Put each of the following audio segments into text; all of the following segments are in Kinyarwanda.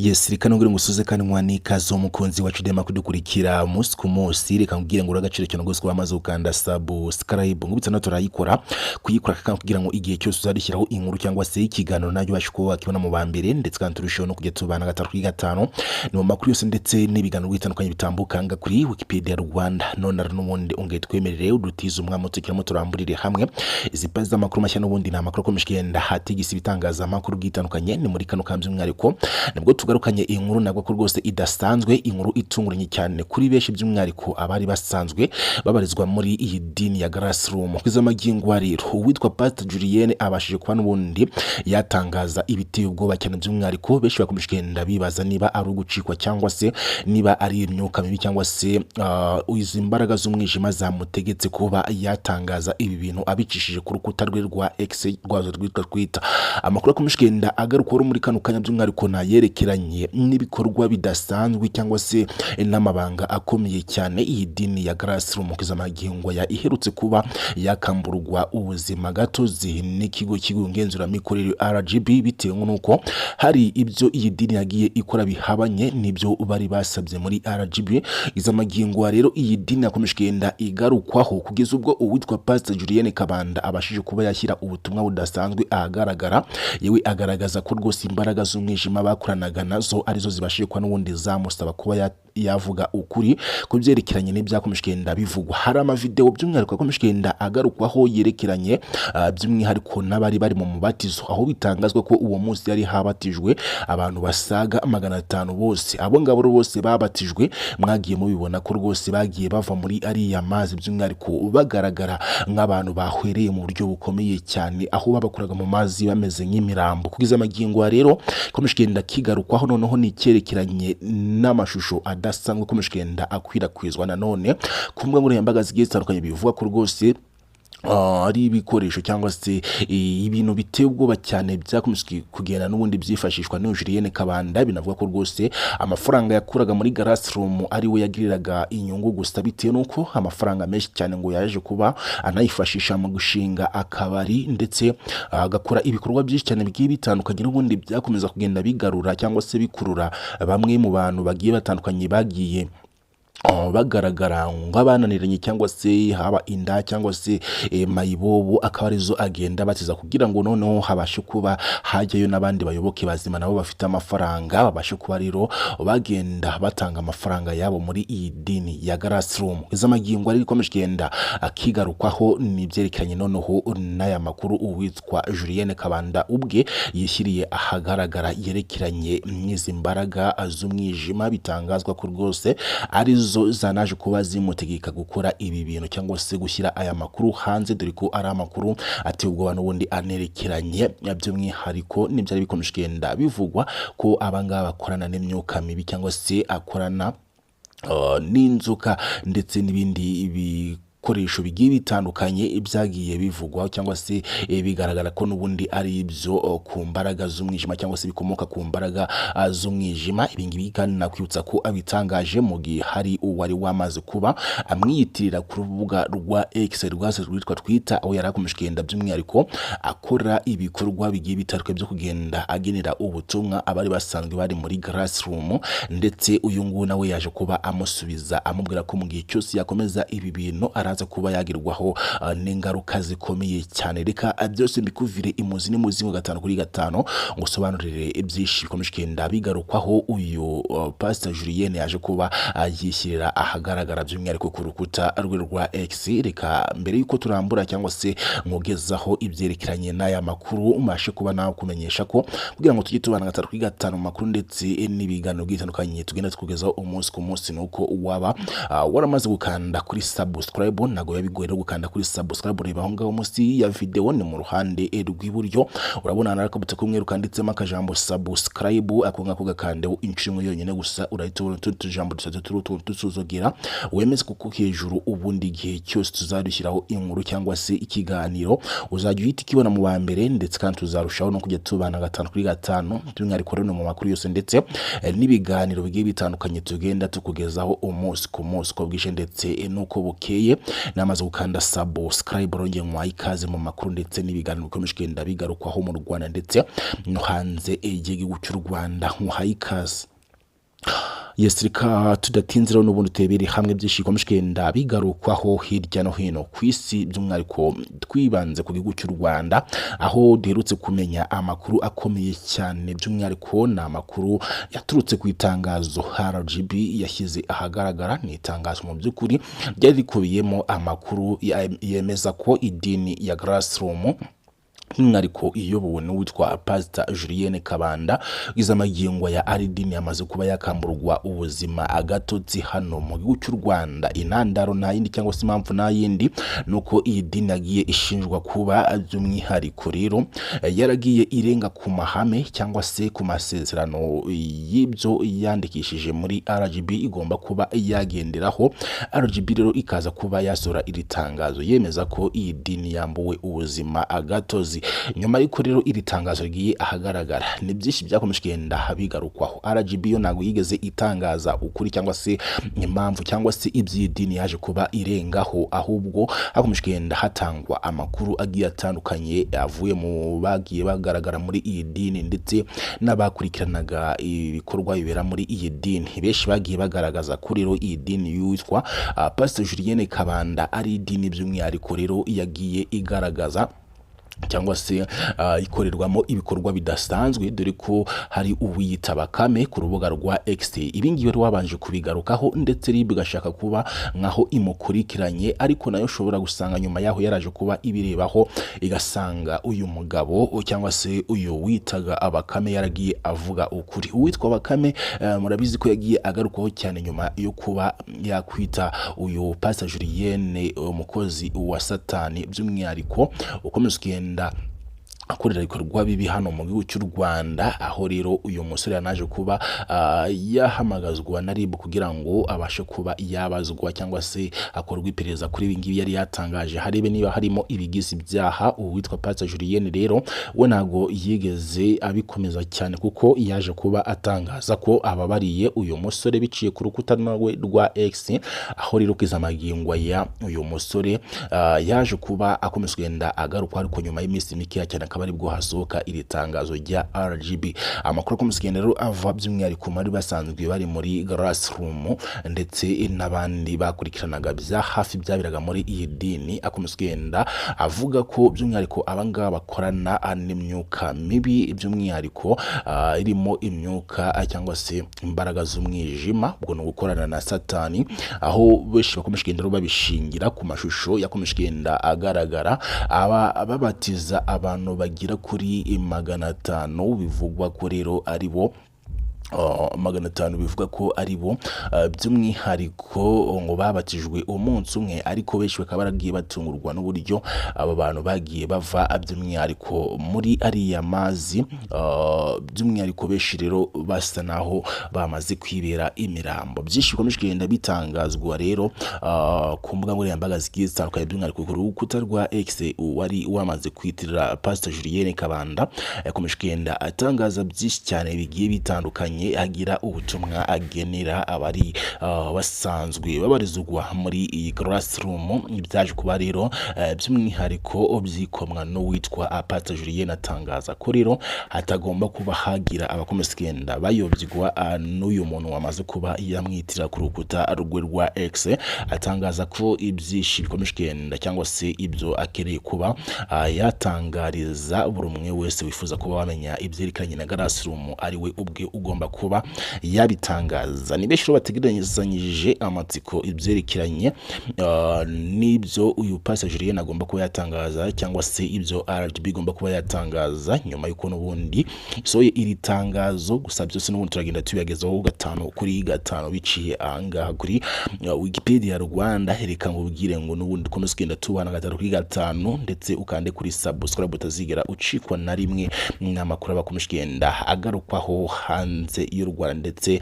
Yes, reka nongere ngusuze kandi mwana ikaze umukunzi wacu dema kudukurikira umunsi ku munsi. Reka nkubwire ngo uragaciro cyane rwose kuba amaze ukanda subscribe ngubitsa no turayikora kuyikora kandi kugira ngo igihe cyose uzadishyiraho inkuru cyangwa se ikiganiro najyo bashiko wakibona mu bambere ndetse kandi turushaho no kujya tubana gatatu kuri gatano ni mu makuru yose ndetse n'ibiganiro bitandukanye bitambuka nga kuri Wikipedia Rwanda. None n'ubundi ungaye twemerere udutiza umwami tukiramo turamburire hamwe izipaza amakuru mashya n'ubundi na makuru komishigenda hatigisa ibitangaza amakuru gitandukanye ni muri kano kamzi umwariko nibwo tugarukanye inkuru nabwo ko rwose idasanzwe, inkuru itunguranye cyane kuri benshi by'umwariko abari basanzwe babarizwa muri iyi dini ya Grassroom. Kwizamagingo rero uwitwa PST Julienne abashije kuba n'ubundi yatangaza ibiteye ubwoba cyane by'umwariko benshi bakomishigenda bibaza niba ari ugucikwa cyangwa se niba ari imyuka mibi cyangwa se izi imbaraga z'umwijima zamutegetse kuba yatangaza ibi bintu abicishije ku rukuta rwe rwa X rwazo rwitwa Twitter. Amakuru akomishigenda agaruka muri kano kanya by'umwariko na yerekeranye n'ibikorwa bidasanzwe cyangwa se n'amabanga akomeye cyane iyi dini ya Grassroom. Kwizamagingo ya iherutse kuba yakamburwa ubuzima gatozi n'ikigo cy'igenzura mikorere RGB bitewe n'uko hari ibyo iyi dini yagiye ikora bihabanye nibyo bari basabye muri RGB. Izamagingo rero iyi dini yakomishigenda igarukwaho kugeza ubwo uwitwa PST Julienne Kabanda abashije kuba yashyira ubutumwa budasanzwe ahagaragara, yewe agaragaza ko rwose imbaraga z'umwijima bakoranaga nazo arizo zibashije kwa n'ubundi zamusaba kuba yavuga ukuri kubyerekeranye n'ibyakomishigenda bivugwa. Hari amavideo by'umwihariko akomishigenda agarukwaho yerekeranye by'umwihariko n'abari bari mu mubatizo, aho bitangazwa ko uwo munsi yari habatijwe abantu basaga 500 bose. Abo ngabo bose babatijwe mwagiye mubibona ko rwose bagiye bava muri ariya mazi by'umwihariko bagaragara nk'abantu bahwereye mu buryo bukomeye cyane, aho babakuraga mu mazi bameze nk'imirambo. Kugiza amagingo rero komishigenda kigarukwaho noneho ni cyerekeranye n'amashusho adasanzwe komishigenda akwirakwizwa nanone ku mbuga nkoranyambaga zigiye zitandukanye bivuga ko rwose ari ibikoresho cyangwa se ibintu biteye ubwoba cyane byakomeje kugenda n'ubundi byifashishwa na Julienne Kabanda. Binavuga ko rwose amafaranga yakuraga muri Grassroom ari we yagiriraga inyungu gusa, bitewe nuko amafaranga menshi cyane ngo yaje kuba anayifashisha mu gushinga akabari ndetse agakora ibikorwa byinshi cyane bigiye bitandukanye n'ubundi byakomeza kugenda bigarura cyangwa se bikurura bamwe mu bantu bagiye batandukanye bagiye bagaragara nk'abananiranye cyangwa se haba inda cyangwa se mayibobo, akaba arizo agenda batiza kugira ngo noneho habashe kuba hajyayo n'abandi bayoboke bazima nabo bafite amafaranga babashe kuba rero bagenda batanga amafaranga yabo muri iyi dini ya Grassroom. Izamagingo ari komishigenda akigarukwaho ni byerekeranye noneho n'aya makuru uwitwa Julienne Kabanda ubwe yishyiriye ahagaragara yerekeranye n'izi imbaraga z'umwijima bitangazwa ko rwose arizo zanaje kuba zimutegeka gukora ibi bintu cyangwa se gushyira aya makuru hanze, dore ko ari amakuru ateye ubwoba n'ubundi anerekeranye by'umwihariko n'ibyari bikomishigenda bivugwa ko abangaba bakorana n'imyuka mibi cyangwa se akorana n'inzoka ndetse n'ibindi ibikoresho bigiye bitandukanye ibyagiye bivugwa cyangwa se bigaragara ko n'ubundi ari ibyo ku mbaraga z'umwijima cyangwa se bikomoka ku mbaraga z'umwijima. Ibingibi kandi nakwibutsa ko abitangaje mu gihe hari uwari wamaze kuba amwiyitirira ku rubuga rwa X rwase rwitwa Twitter, aho yari akomishigenda by'umwihariko akora ibikorwa bigiye bitandukanye byo kugenda agenera ubutumwa abari basanzwe bari muri Grassroom, ndetse uyu nguyu nawe yaje kuba amusubiza amubwira ko mu gihe cyose yakomeza ibi bintu araza kuba yagirwaho n'ingaruka zikomeye cyane. Reka byose mbikuvire imuzi n'imuzingo 5 kuri 5 ngo sobanurire ibyinshi bikomishigenda bigarukwaho uyu PST Julienne yaje kuba yishyirira ahagaragara by'umwihariko ku rukuta rwe rwa X. Reka mbere yuko turambura cyangwa se mwogezaho ibyerekeranye n'aya makuru umashe kuba nawe kumenyesha ko kugira ngo tujye tubana 5 kuri 5 mu makuru ndetse n'ibiganiro bitandukanye tugenda tukugezaho umunsi ku munsi, nuko waba waramaze gukanda kuri subscribe. Nago yabigoye no gukanda kuri subscribe, reba aho ngaho munsi ya video ni mu ruhande rw'iburyo urabona narakabutse kumwe rukanditsemo akajambo subscribe, akonga ko gakandeho inshimwe yonyine gusa urahita ubona tujambo dusuzogera wemeze kuko hejuru ubundi igihe cyose tuzadushyiraho inkuru cyangwa se ikiganiro uzajya uhita ikibona mu bambere, ndetse kandi tuzarushaho no kujya tubana 5 kuri 5 by'umwihariko rero mu makuru yose ndetse n'ibiganiro bigiye bitandukanye tugenda tukugezaho umunsi ku munsi ko bwije ndetse nuko bukeye. namaze gukanda subscribe ronge mwa ikaze mu makuru ndetse n'ibiganiro bikomeje kugenda bigarukwaho mu Rwanda ndetse no hanze igihugu cy'u Rwanda muhaye ikaze. Yes, reka tudatinze rero n'ubundi tebere hamwe byinshi bikomeje kugenda bigarukwaho hirya no hino ku isi, by'umwihariko twibanze ku gihugu cy'u Rwanda aho duherutse kumenya amakuru akomeye cyane, by'umwihariko ni amakuru yaturutse ku itangazo RGB yashyize ahagaragara. Ni itangazo mu by'ukuri ryari rikubiyemo amakuru yemeza ko idini ya Grassroom ariko iyobowe n'uwitwa PST Julienne Kabanda izamagingo ya aridini yamaze kuba yakamburwa ubuzima agatotsi hano mu gihugu cy'u Rwanda. Intandaro nta yindi cyangwa se impamvu nta yindi nuko iyi dini yagiye ishinjwa kuba by'umwihariko rero yaragiye irenga ku mahame cyangwa se ku masezerano y'ibyo yandikishije muri RGB igomba kuba yagenderaho. RGB rero ikaza kuba yasora iri tangazo yemeza ko iyi dini yambuwe ubuzima agatozi. Nyuma y'uko rero iri tangazo rigiye ahagaragara, ni byinshi byakomeje kugenda bigarukwaho. RGB yo ntago yigeze itangaza ukuri cyangwa se impamvu cyangwa se iby'idini yaje kuba irengaho, ahubwo hakomeje kugenda hatangwa amakuru agiye atandukanye avuye mu bagiye bagaragara muri iyi dini ndetse n'abakurikiranaga ibikorwa bibera muri iyi dini. Benshi bagiye bagaragaza ko rero iyi dini yitwa PST Julienne Kabanda ari idini by'umwihariko rero yagiye igaragaza cyangwa se ikorerwamo ibikorwa bidasanzwe, dore ko hari uwiyita Bakame ku rubuga rwa X. Ibingibi rero wabanje kubigarukaho ndetse bigashaka kuba nkaho imukurikiranye, ariko nayo ushobora gusanga nyuma yaho yaraje kuba ibirebaho igasanga uyu mugabo cyangwa se uyu witaga Bakame yaragiye avuga ukuri. Uwitwa Bakame murabizi ko yagiye agarukaho cyane nyuma yo kuba yakwita uyu PST Julienne umukozi wa Satani, by'umwihariko ukomeza kugenda akorera ibikorwa bibi hano mu gihugu cy'u Rwanda, aho rero uyu musore yanaje kuba yahamagazwa na RIB kugira ngo abashe kuba yabazwa cyangwa se akorwa iperereza kuri ibi ngibi yari yatangaje, harebe niba harimo ibigizi byaha. Uwitwa PST Julienne rero we ntago yigeze abikomeza cyane kuko yaje kuba atangaza ko ababariye uyu musore biciye ku rukuta rwe rwa X, aho rero kwizamagingo ya uyu musore yaje kuba akomeza kugenda agaruka, ariko nyuma y'iminsi mike cyane bari bwo hasohoka iri tangazo rya RGB. Amakuru ko musigenda rero ava by'umwihariko muri basanzwe bari muri Grassroom ndetse n'abandi bakurikiranaga bya hafi byabiraga muri iyi dini, akomusugenda avuga ko by'umwihariko abangaba bakorana n'imyuka mibi, by'umwihariko irimo imyuka cyangwa se imbaraga z'umwijima, ubwo no gukorana na Satani, aho benshi bakomeje kugenda babishingira ku mashusho yakomeje kugenda agaragara ababatiza abantu bagira kuri 500 bivugwa ko rero ari bo 500 bivuga ko ari bo by'umwihariko ngo babatijwe umunsi umwe, ariko benshi bakaba baragiye batungurwa n'uburyo aba bantu bagiye bava by'umwihariko muri ariya mazi, by'umwihariko benshi rero basa naho bamaze kwibera imirambo. Byinshi bikomeje kugenda bitangazwa rero ku mbuga nkoranyambaga zigiye zitandukanye, by'umwihariko ku rukuta rwa X wari wamaze kwitirira PST Julienne Kabanda, yakomeje kugenda atangaza byinshi cyane bigiye bitandukanye, agira ubutumwa agenera abari basanzwe babarizwa muri iyi Grassroom. Ibyaje kuba rero by'umwihariko byikomwa no witwa PST Julienne atangaza ko rero hatagomba kuba hagira abakomeza kugenda bayobyigwa n'uyu muntu wamaze kuba yamwitira ku rukuta rwe rwa X, atangaza ko ibyishi bikomeje kugenda cyangwa se ibyo akereye kuba yatangariza buri umwe wese wifuza kuba wamenya ibyerekanye na Grassroom ari we ubwe ugomba kuba yabitangaza. Ni benshi bategerezanyije amatsiko ibyerekeranye n'ibyo uyu PST Julienne agomba kuba yatangaza cyangwa se ibyo RGB igomba kuba yatangaza, nyuma y'uko n'ubundi soye iri tangazo. Gusa byose n'ubundi turagenda tubigezaho 5 kuri 5 biciye ahangaha kuri Wikipedia Rwanda. Hereka ngubwire ngo n'ubundi komeza kugenda tubana 5 kuri 5 ndetse ukande kuri subscribe utazigera ucikwa na rimwe n'amakuru abakomeje kugenda agarukwaho hanze y'u Rwanda ndetse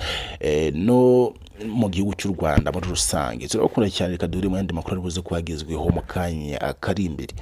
no mu gihugu cy'u Rwanda muri rusange. Turakora cyane, reka dure mu yandi makuru aribuze kwagezweho mu kanya kari imbere.